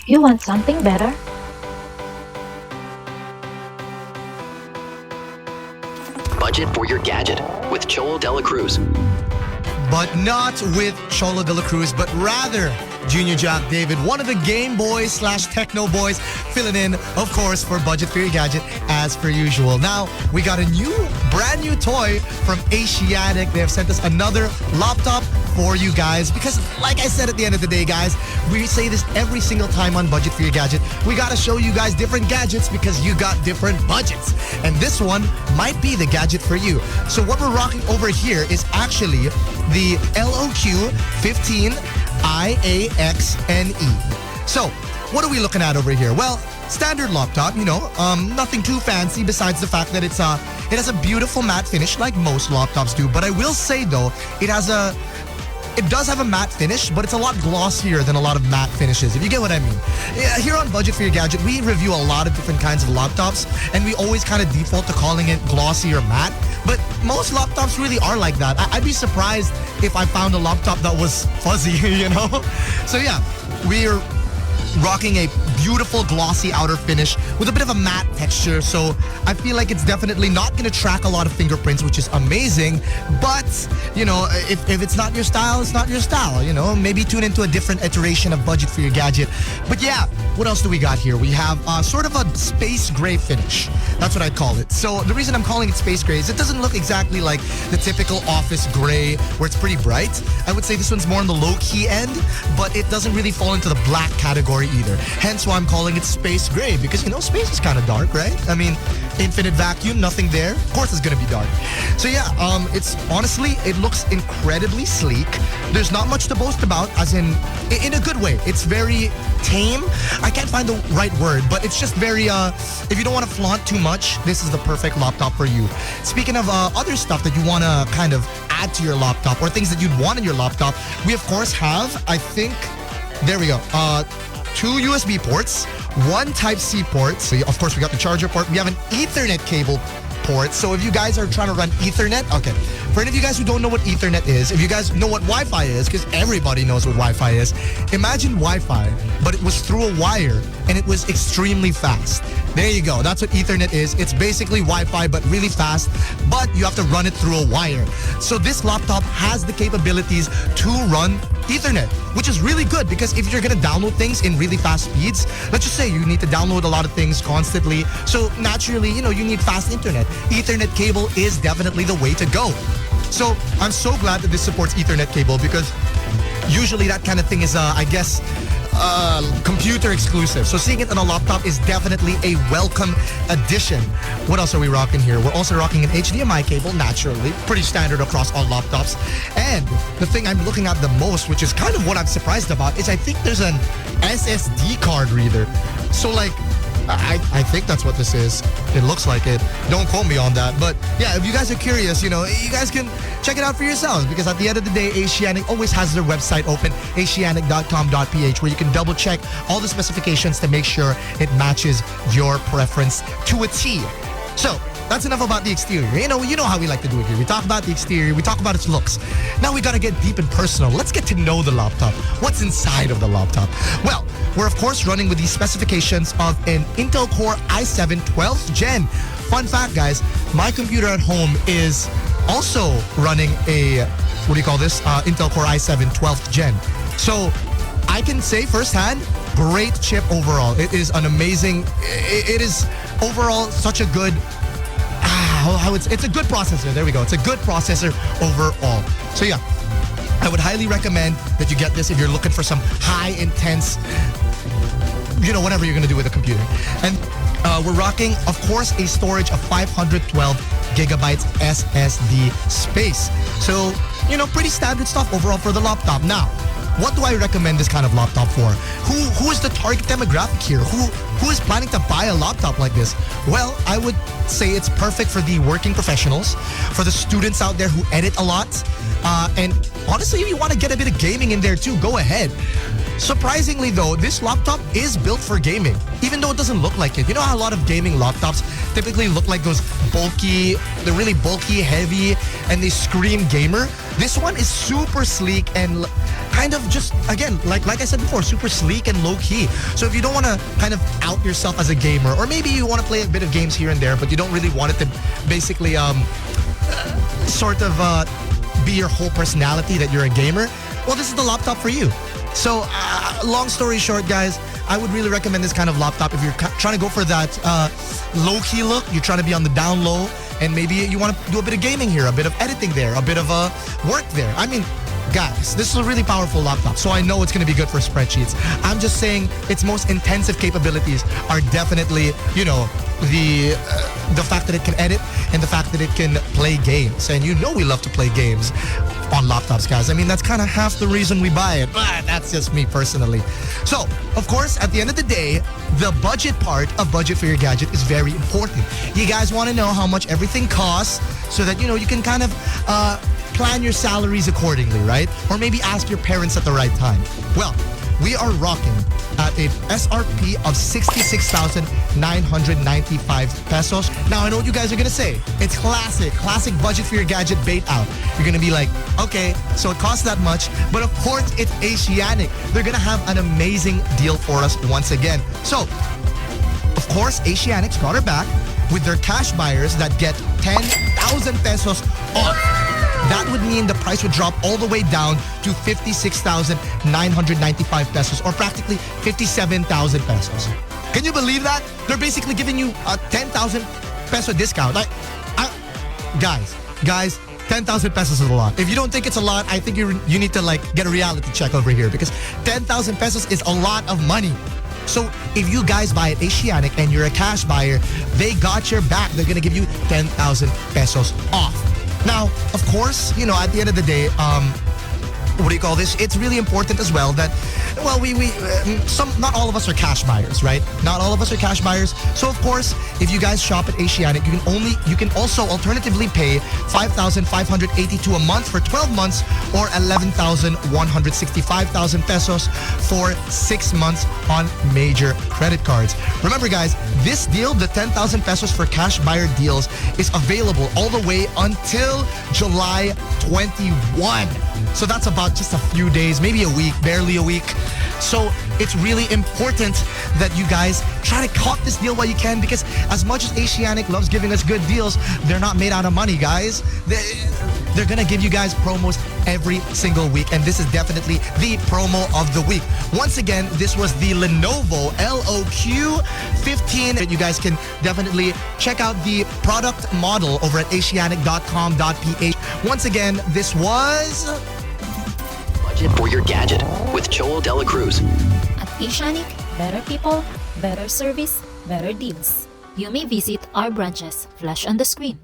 You want something better? Budget for your gadget with 𝐋𝐞𝐧𝐸. But not with 𝐋𝐞𝐧𝐸, but rather Junior Jack David, one of the Game Boys / Techno Boys, filling in, of course, for Budget for Your Gadget as per usual. Now, we got a brand new toy from Asiatic. They have sent us another laptop for you guys because, like I said at the end of the day, guys, we say this every single time on Budget for Your Gadget. We got to show you guys different gadgets because you got different budgets. And this one might be the gadget for you. So what we're rocking over here is actually the 𝙱𝚗𝚘𝐼𝐴XNE. So, what are we looking at over here? Well, standard laptop, nothing too fancy besides the fact that it has a beautiful matte finish like most laptops do. But I will say though, it does have a matte finish, but it's a lot glossier than a lot of matte finishes, if you get what I mean. Yeah, here on Budget for Your Gadget, we review a lot of different kinds of laptops, and we always kind of default to calling it glossy or matte. But most laptops really are like that. I'd be surprised if I found a laptop that was fuzzy, So yeah, we're rocking a beautiful glossy outer finish with a bit of a matte texture. So I feel like it's definitely not going to track a lot of fingerprints, which is amazing. But, if it's not your style, it's not your style. Maybe tune into a different iteration of Budget for Your Gadget. But yeah, what else do we got here? We have sort of a space gray finish. That's what I call it. So the reason I'm calling it space gray is it doesn't look exactly like the typical office gray where it's pretty bright. I would say this one's more on the low-key end, but it doesn't really fall into the black category either. Hence why I'm calling it space gray, because space is kind of dark, right? I mean, infinite vacuum, nothing there. Of course it's gonna be dark. So yeah, it looks incredibly sleek. There's not much to boast about, as in a good way. It's very tame. I can't find the right word, but it's just very, if you don't want to flaunt too much, this is the perfect laptop for you. Speaking of other stuff that you want to kind of add to your laptop or things that you'd want in your laptop, we of course have, there we go, 2 USB ports, 1 Type-C port. So of course we got the charger port. We have an Ethernet cable port. So if you guys are trying to run Ethernet, okay. For any of you guys who don't know what Ethernet is, if you guys know what Wi-Fi is, because everybody knows what Wi-Fi is, imagine Wi-Fi, but it was through a wire and it was extremely fast. There you go. That's what Ethernet is. It's basically Wi-Fi, but really fast, but you have to run it through a wire. So this laptop has the capabilities to run Ethernet, which is really good because if you're going to download things in really fast speeds, let's just say you need to download a lot of things constantly. So naturally, you need fast internet. Ethernet cable is definitely the way to go. So I'm so glad that this supports Ethernet cable because usually that kind of thing is, computer exclusive. So seeing it on a laptop is definitely a welcome addition. What else are we rocking here? We're also rocking an HDMI cable, naturally. Pretty standard across all laptops. And the thing I'm looking at the most, which is kind of what I'm surprised about, is I think there's an SSD card reader. So I think that's what this is. It looks like it. Don't quote me on that. But yeah, if you guys are curious, you guys can check it out for yourselves because at the end of the day, Asiatic always has their website open, asiatic.com.ph, where you can double check all the specifications to make sure it matches your preference to a T. So that's enough about the exterior. You know how we like to do it here. We talk about the exterior. We talk about its looks. Now we got to get deep and personal. Let's get to know the laptop. What's inside of the laptop? Well, we're of course running with the specifications of an Intel Core i7 12th Gen. Fun fact, guys, my computer at home is also running a, Intel Core i7 12th Gen. So I can say firsthand, great chip overall. It is an amazing, it is overall such a good, it's a good processor. There we go. It's a good processor overall. So yeah, I would highly recommend that you get this if you're looking for some high intense, whatever you're going to do with a computer. And we're rocking, of course, a storage of 512 gigabytes SSD space. So, pretty standard stuff overall for the laptop. Now, what do I recommend this kind of laptop for? Who is the target demographic here? Who is planning to buy a laptop like this? Well, I would say it's perfect for the working professionals, for the students out there who edit a lot, and honestly, if you want to get a bit of gaming in there too, go ahead. Surprisingly though, this laptop is built for gaming, even though it doesn't look like it. You know how a lot of gaming laptops typically look like those bulky, they're really bulky, heavy, and they scream gamer? This one is super sleek and kind of just, again, like I said before, super sleek and low-key. So if you don't want to kind of out yourself as a gamer, or maybe you want to play a bit of games here and there, but you don't really want it to basically be your whole personality that you're a gamer, well, this is the laptop for you. So, long story short, guys, I would really recommend this kind of laptop if you're trying to go for that low-key look. You're trying to be on the down low, and maybe you want to do a bit of gaming here, a bit of editing there, a bit of work there. I mean, guys, this is a really powerful laptop, so I know it's going to be good for spreadsheets. I'm just saying its most intensive capabilities are definitely, you know, the fact that it can edit and the fact that it can play games. And you know we love to play games on laptops, guys. I mean, that's kind of half the reason we buy it. But that's just me personally. So, of course, at the end of the day, the budget part of Budget for Your Gadget is very important. You guys want to know how much everything costs so that, you know, you can kind of plan your salaries accordingly, right? Or maybe ask your parents at the right time. Well, we are rocking at a SRP of 66,995 pesos. Now, I know what you guys are going to say. It's classic Budget for Your Gadget bait out. You're going to be like, okay, so it costs that much. But of course, it's Asianic. They're going to have an amazing deal for us once again. So, of course, Asianic's got our back with their cash buyers that get 10,000 pesos off. That would mean the price would drop all the way down to 56,995 pesos, or practically 57,000 pesos. Can you believe that? They're basically giving you a 10,000 peso discount. Like, guys, 10,000 pesos is a lot. If you don't think it's a lot, I think you need to like get a reality check over here, because 10,000 pesos is a lot of money. So if you guys buy at Asianic and you're a cash buyer, they got your back. They're gonna give you 10,000 pesos off. Now, of course, you know, at the end of the day, what do you call this? It's really important as well that, well, not all of us are cash buyers, right? Not all of us are cash buyers. So, of course, if you guys shop at Asianic, you can also alternatively pay 5,582 a month for 12 months, or 11,165,000 pesos for 6 months on major credit cards. Remember, guys, this deal, the 10,000 pesos for cash buyer deals, is available all the way until July 21. So that's about just a few days, maybe a week, barely a week. So it's really important that you guys try to cop this deal while you can, because as much as Asianic loves giving us good deals, they're not made out of money, guys. They're going to give you guys promos every single week, and this is definitely the promo of the week. Once again, this was the Lenovo LOQ15. You guys can definitely check out the product model over at asianic.com.ph. Once again, this was Budget for Your Gadget with Joel Dela Cruz. At Asianic, better people, better service, better deals. You may visit our branches, flash on the screen.